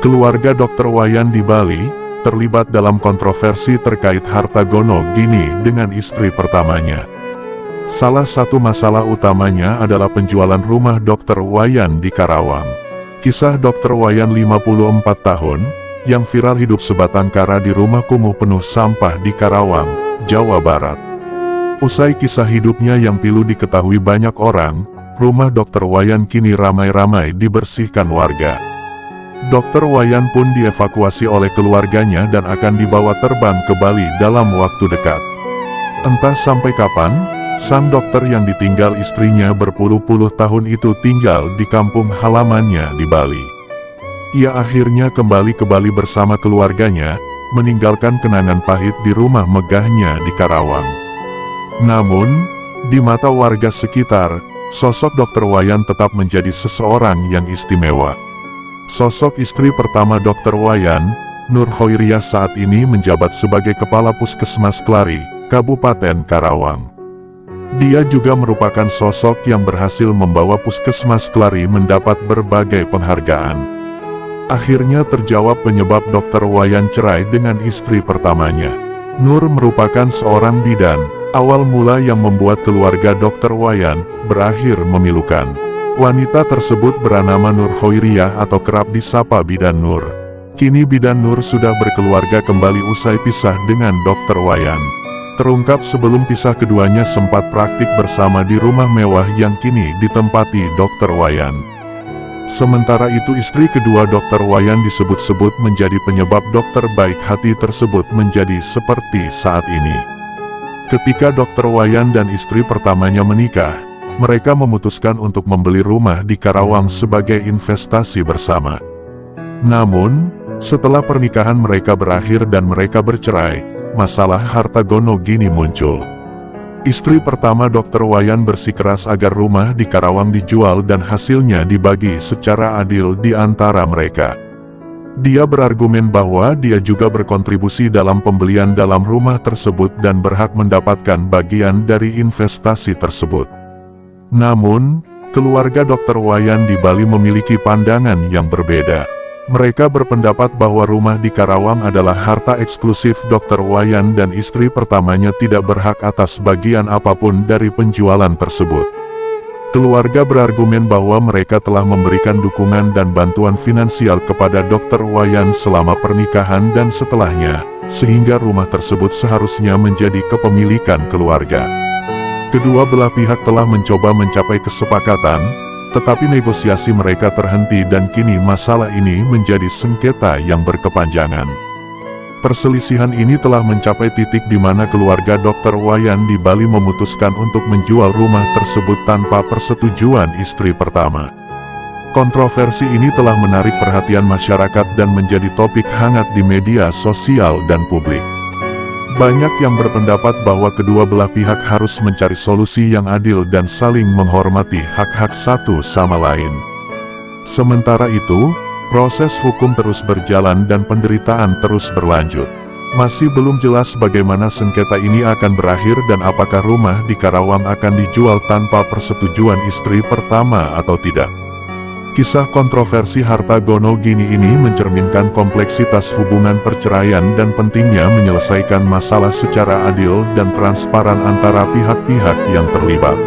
Keluarga Dr. Wayan di Bali terlibat dalam kontroversi terkait harta gono gini dengan istri pertamanya. Salah satu masalah utamanya adalah penjualan rumah Dr. Wayan di Karawang. Kisah Dr. Wayan 54 tahun, yang viral hidup sebatang kara di rumah kumuh penuh sampah di Karawang, Jawa Barat. Usai kisah hidupnya yang pilu diketahui banyak orang, rumah Dr. Wayan kini ramai-ramai dibersihkan warga. Dr. Wayan pun dievakuasi oleh keluarganya dan akan dibawa terbang ke Bali dalam waktu dekat. Entah sampai kapan, sang dokter yang ditinggal istrinya berpuluh-puluh tahun itu tinggal di kampung halamannya di Bali. Ia akhirnya kembali ke Bali bersama keluarganya, meninggalkan kenangan pahit di rumah megahnya di Karawang. Namun, di mata warga sekitar, sosok Dr. Wayan tetap menjadi seseorang yang istimewa. Sosok istri pertama Dr. Wayan, Nur Khoiriyah saat ini menjabat sebagai Kepala Puskesmas Klari, Kabupaten Karawang. Dia juga merupakan sosok yang berhasil membawa Puskesmas Klari mendapat berbagai penghargaan. Akhirnya terjawab penyebab Dr. Wayan cerai dengan istri pertamanya. Nur merupakan seorang bidan, awal mula yang membuat keluarga Dr. Wayan berakhir memilukan. Wanita tersebut bernama Nur Khoiriyah atau kerap disapa Bidan Nur. Kini Bidan Nur sudah berkeluarga kembali usai pisah dengan Dr. Wayan. Terungkap sebelum pisah keduanya sempat praktik bersama di rumah mewah yang kini ditempati Dr. Wayan. Sementara itu istri kedua Dr. Wayan disebut-sebut menjadi penyebab dokter baik hati tersebut menjadi seperti saat ini. Ketika Dr. Wayan dan istri pertamanya menikah, mereka memutuskan untuk membeli rumah di Karawang sebagai investasi bersama. Namun, setelah pernikahan mereka berakhir dan mereka bercerai, masalah harta gono gini muncul. Istri pertama Dr. Wayan bersikeras agar rumah di Karawang dijual dan hasilnya dibagi secara adil di antara mereka. Dia berargumen bahwa dia juga berkontribusi dalam pembelian dalam rumah tersebut dan berhak mendapatkan bagian dari investasi tersebut. Namun, keluarga Dr. Wayan di Bali memiliki pandangan yang berbeda. Mereka berpendapat bahwa rumah di Karawang adalah harta eksklusif Dr. Wayan dan istri pertamanya tidak berhak atas bagian apapun dari penjualan tersebut. Keluarga berargumen bahwa mereka telah memberikan dukungan dan bantuan finansial kepada Dr. Wayan selama pernikahan dan setelahnya, sehingga rumah tersebut seharusnya menjadi kepemilikan keluarga. Kedua belah pihak telah mencoba mencapai kesepakatan, tetapi negosiasi mereka terhenti dan kini masalah ini menjadi sengketa yang berkepanjangan. Perselisihan ini telah mencapai titik di mana keluarga Dr. Wayan di Bali memutuskan untuk menjual rumah tersebut tanpa persetujuan istri pertama. Kontroversi ini telah menarik perhatian masyarakat dan menjadi topik hangat di media sosial dan publik. Banyak yang berpendapat bahwa kedua belah pihak harus mencari solusi yang adil dan saling menghormati hak-hak satu sama lain. Sementara itu, proses hukum terus berjalan dan penderitaan terus berlanjut. Masih belum jelas bagaimana sengketa ini akan berakhir dan apakah rumah di Karawang akan dijual tanpa persetujuan istri pertama atau tidak. Kisah kontroversi harta gono gini ini mencerminkan kompleksitas hubungan perceraian dan pentingnya menyelesaikan masalah secara adil dan transparan antara pihak-pihak yang terlibat.